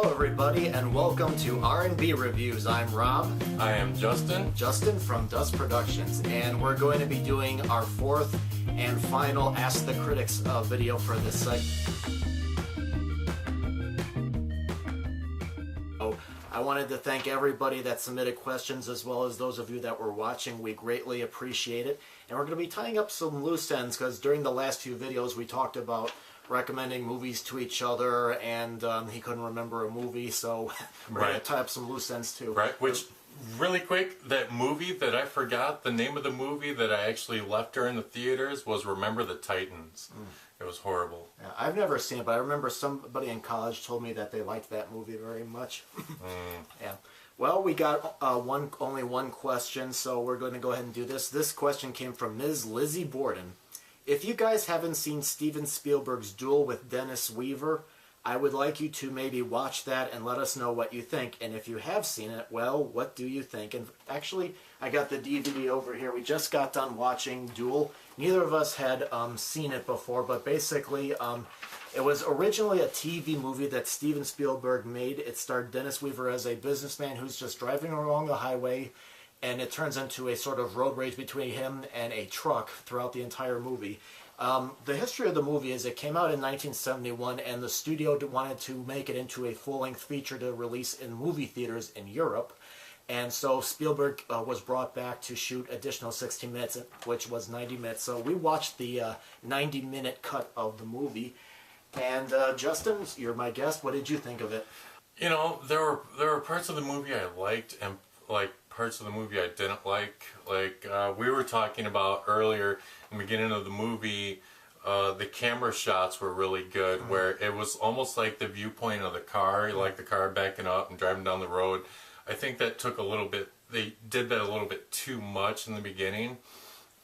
Hello everybody and welcome to R&B Reviews. I'm Rob. I am Justin. Justin from Dust Productions, and we're going to be doing our fourth and final Ask the Critics video for this segment. I wanted to thank everybody that submitted questions as well as those of you that were watching. We greatly appreciate it. And we're going to be tying up some loose ends because during the last few videos we talked about recommending movies to each other, and he couldn't remember a movie, so we're going to tie up some loose ends too. Right, which, really quick, that movie that I forgot, the name of the movie that I actually left during the theaters was Remember the Titans. It was horrible. Yeah, I've never seen it, but I remember somebody in college told me that they liked that movie very much. Yeah. Well, we got only one question, so we're going to go ahead and do this. This question came from Ms. Lizzie Borden. If you guys haven't seen Steven Spielberg's Duel with Dennis Weaver, I would like you to maybe watch that and let us know what you think. And if you have seen it, well, what do you think? And actually, I got the DVD over here. We just got done watching Duel. Neither of us had seen it before, but basically, it was originally a TV movie that Steven Spielberg made. It starred Dennis Weaver as a businessman who's just driving along the highway, and it turns into a sort of road rage between him and a truck throughout the entire movie. The history of the movie is it came out in 1971, and the studio wanted to make it into a full-length feature to release in movie theaters in Europe. And so Spielberg was brought back to shoot additional 60 minutes, which was 90 minutes. So we watched the 90-minute cut of the movie. And Justin, you're my guest. What did you think of it? You know, there were parts of the movie I liked and parts of the movie I didn't like. We were talking about earlier in the beginning of the movie, the camera shots were really good, where it was almost like the viewpoint of the car, like the car backing up and driving down the road. I think that took a little bit, they did that a little bit too much in the beginning.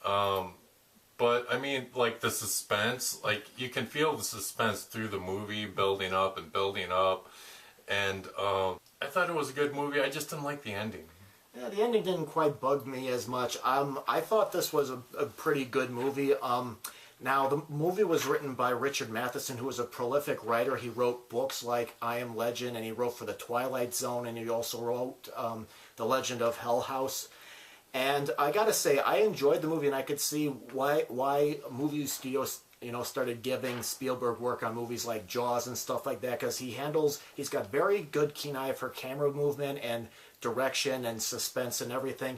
But I mean, like the suspense, like you can feel the suspense through the movie building up and building up. And I thought it was a good movie. I just didn't like the ending. Yeah, the ending didn't quite bug me as much. I thought this was a pretty good movie. Now, the movie was written by Richard Matheson, who was a prolific writer. He wrote books like I Am Legend, and he wrote for The Twilight Zone, and he also wrote The Legend of Hell House. And I gotta say, I enjoyed the movie, and I could see why movie studios started giving Spielberg work on movies like Jaws and stuff like that, because he's got very good keen eye for camera movement and direction and suspense and everything.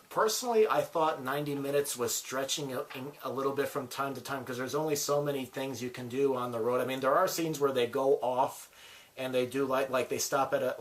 Personally, I thought 90 minutes was stretching a little bit from time to time, because there's only so many things you can do on the road. I mean, there are scenes where they go off and they do like they stop at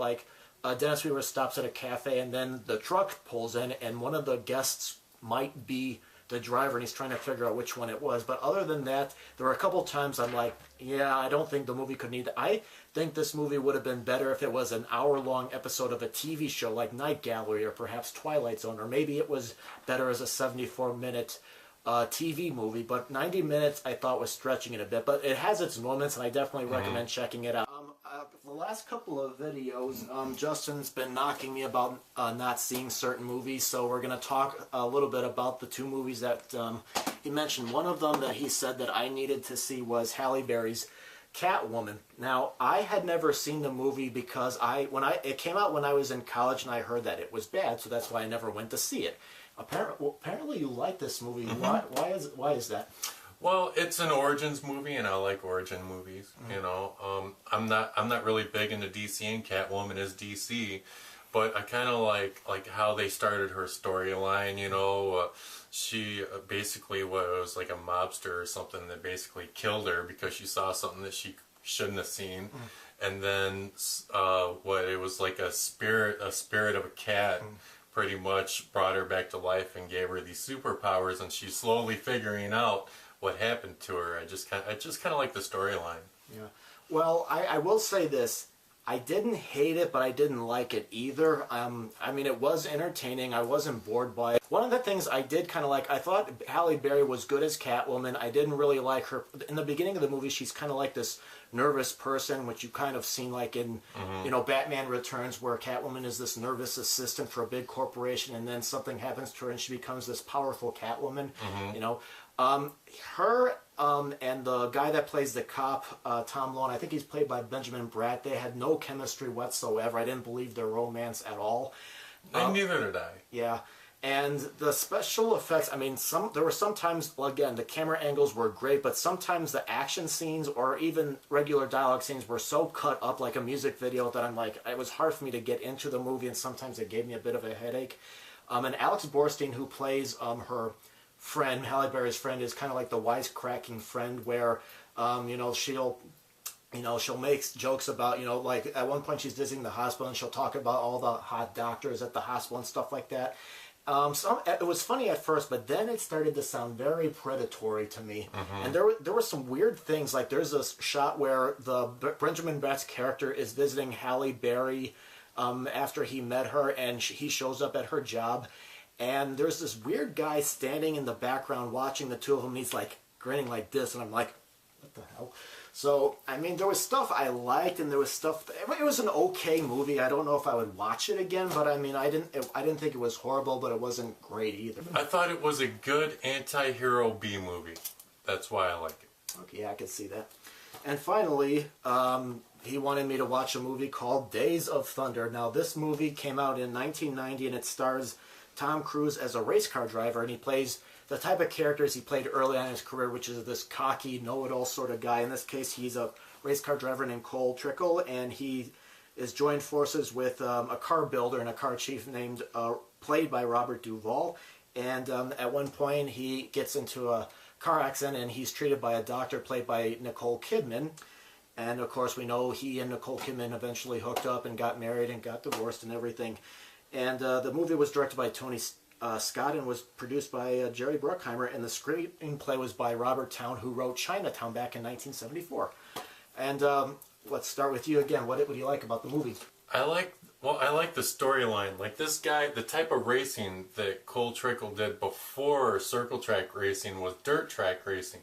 Dennis Weaver stops at a cafe, and then the truck pulls in, and one of the guests might be the driver, and he's trying to figure out which one it was. But other than that, there were a couple times I'm like, yeah, I don't think the movie could need that. I think this movie would have been better if it was an hour-long episode of a TV show like Night Gallery or perhaps Twilight Zone, or maybe it was better as a 74-minute TV movie. But 90 minutes I thought was stretching it a bit, but it has its moments, and I definitely recommend checking it out. The last couple of videos, Justin's been knocking me about not seeing certain movies, so we're going to talk a little bit about the two movies that he mentioned. One of them that he said that I needed to see was Halle Berry's Catwoman. Now, I had never seen the movie because it came out when I was in college, and I heard that it was bad, so that's why I never went to see it. Apparently you like this movie. Why is that? Well, it's an origins movie, and I like origin movies. You know, I'm not really big into DC, and Catwoman is DC, but I kind of like how they started her storyline. You know, she basically was like a mobster or something that basically killed her because she saw something that she shouldn't have seen, and then it was like a spirit of a cat. Pretty much brought her back to life and gave her these superpowers, and she's slowly figuring out what happened to her. I just kind of like the storyline. Yeah. Well, I will say this. I didn't hate it, but I didn't like it either. I mean, it was entertaining. I wasn't bored by it. One of the things I did kind of like, I thought Halle Berry was good as Catwoman. I didn't really like her. In the beginning of the movie, she's kind of like this nervous person, which you kind of seen like in, Batman Returns, where Catwoman is this nervous assistant for a big corporation, and then something happens to her and she becomes this powerful Catwoman, Her and the guy that plays the cop, Tom Lone, I think he's played by Benjamin Bratt. They had no chemistry whatsoever. I didn't believe their romance at all. Neither did I. Yeah. And the special effects, I mean, there were sometimes, well, again, the camera angles were great, but sometimes the action scenes or even regular dialogue scenes were so cut up like a music video that I'm like, it was hard for me to get into the movie, and sometimes it gave me a bit of a headache. And Alex Borstein, who plays her friend, Halle Berry's friend, is kind of like the wisecracking friend where, she'll make jokes about, like at one point she's visiting the hospital and she'll talk about all the hot doctors at the hospital and stuff like that. It was funny at first, but then it started to sound very predatory to me. Mm-hmm. And there were some weird things. Like there's a shot where Benjamin Bratt's character is visiting Halle Berry after he met her, and he shows up at her job. And there's this weird guy standing in the background watching the two of them, and he's like grinning like this, and I'm like, what the hell? So, I mean, there was stuff I liked, and there was stuff. It was an okay movie. I don't know if I would watch it again, but I mean, I didn't think it was horrible, but it wasn't great either. I thought it was a good anti-hero B movie. That's why I like it. Okay, yeah, I could see that. And finally, he wanted me to watch a movie called Days of Thunder. Now, this movie came out in 1990, and it stars Tom Cruise as a race car driver, and he plays the type of characters he played early on in his career, which is this cocky, know-it-all sort of guy. In this case, he's a race car driver named Cole Trickle, and he is joined forces with a car builder and a car chief played by Robert Duvall. And at one point, he gets into a car accident, and he's treated by a doctor played by Nicole Kidman. And, of course, we know he and Nicole Kidman eventually hooked up and got married and got divorced and everything. And the movie was directed by Tony Scott and was produced by Jerry Bruckheimer, and the screenplay was by Robert Towne, who wrote Chinatown back in 1974. And let's start with you again. What do you like about the movie? I like the storyline. Like this guy, the type of racing that Cole Trickle did before circle track racing was dirt track racing.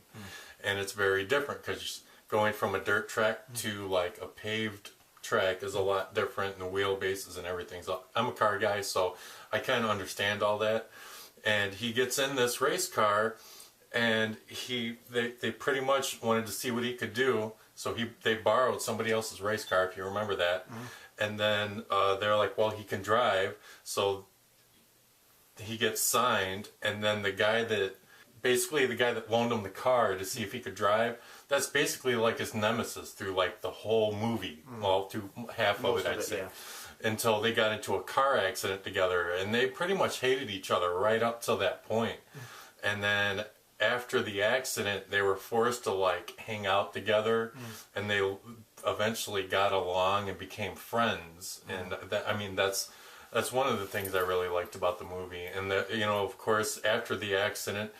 And it's very different because going from a dirt track to like a paved track is a lot different, and the wheelbases and everything. So I'm a car guy, so I kind of understand all that. And he gets in this race car, and they pretty much wanted to see what he could do. So they borrowed somebody else's race car, if you remember that. Mm-hmm. And then they're like, well, he can drive, so he gets signed. And then the guy that loaned him the car to see if he could drive, that's basically like his nemesis through like the whole movie. Well, through half of it, I'd say. Yeah. Until they got into a car accident together, and they pretty much hated each other right up to that point. And then after the accident, they were forced to like hang out together, and they eventually got along and became friends. And that's one of the things I really liked about the movie. And of course, after the accident,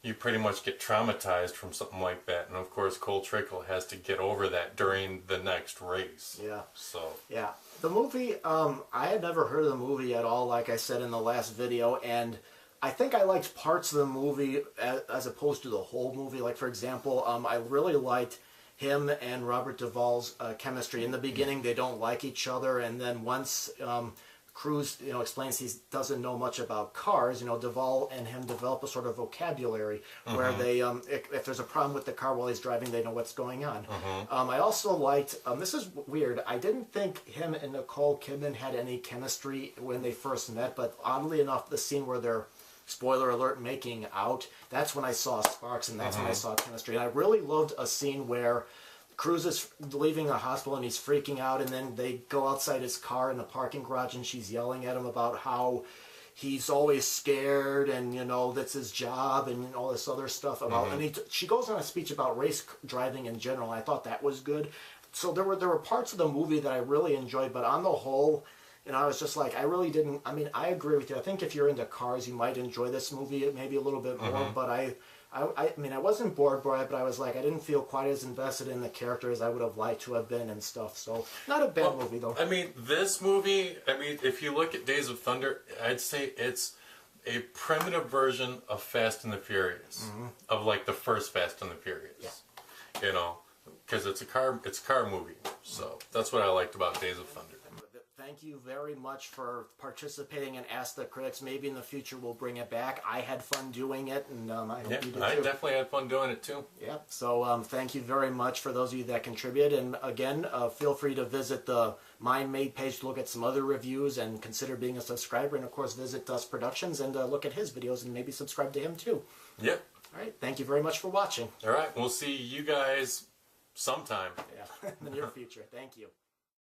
you pretty much get traumatized from something like that. And of course, Cole Trickle has to get over that during the next race. Yeah. So. Yeah. The movie, I had never heard of the movie at all, like I said in the last video, and I think I liked parts of the movie as opposed to the whole movie. Like, for example, I really liked him and Robert Duvall's chemistry. In the beginning, they don't like each other, and then once Cruise, explains he doesn't know much about cars, Duvall and him develop a sort of vocabulary where they, if there's a problem with the car while he's driving, they know what's going on. I also liked, this is weird, I didn't think him and Nicole Kidman had any chemistry when they first met, but oddly enough, the scene where they're, spoiler alert, making out, that's when I saw sparks, and that's when I saw chemistry. And I really loved a scene where Cruise is leaving a hospital and he's freaking out, and then they go outside his car in the parking garage, and she's yelling at him about how he's always scared, and that's his job, and all this other stuff about. And she goes on a speech about race driving in general. I thought that was good. So there were parts of the movie that I really enjoyed, but on the whole, I was just like, I really didn't. I mean, I agree with you. I think if you're into cars, you might enjoy this movie maybe a little bit more. But I mean, I wasn't bored by it, but I was like, I didn't feel quite as invested in the character as I would have liked to have been and stuff. So, not a bad movie, though. I mean, this movie, if you look at Days of Thunder, I'd say it's a primitive version of Fast and the Furious, of like the first Fast and the Furious. Yeah. Because it's a car movie. So, that's what I liked about Days of Thunder. Thank thank you very much for participating in Ask the Critics. Maybe in the future we'll bring it back. I had fun doing it, and I hope you did too. I definitely had fun doing it too. Yeah, so thank you very much for those of you that contribute. And again, feel free to visit the Mind Made page to look at some other reviews and consider being a subscriber. And of course, visit Dust Productions and look at his videos and maybe subscribe to him too. Yep. All right, thank you very much for watching. All right, we'll see you guys sometime. Yeah, in the near future. Thank you.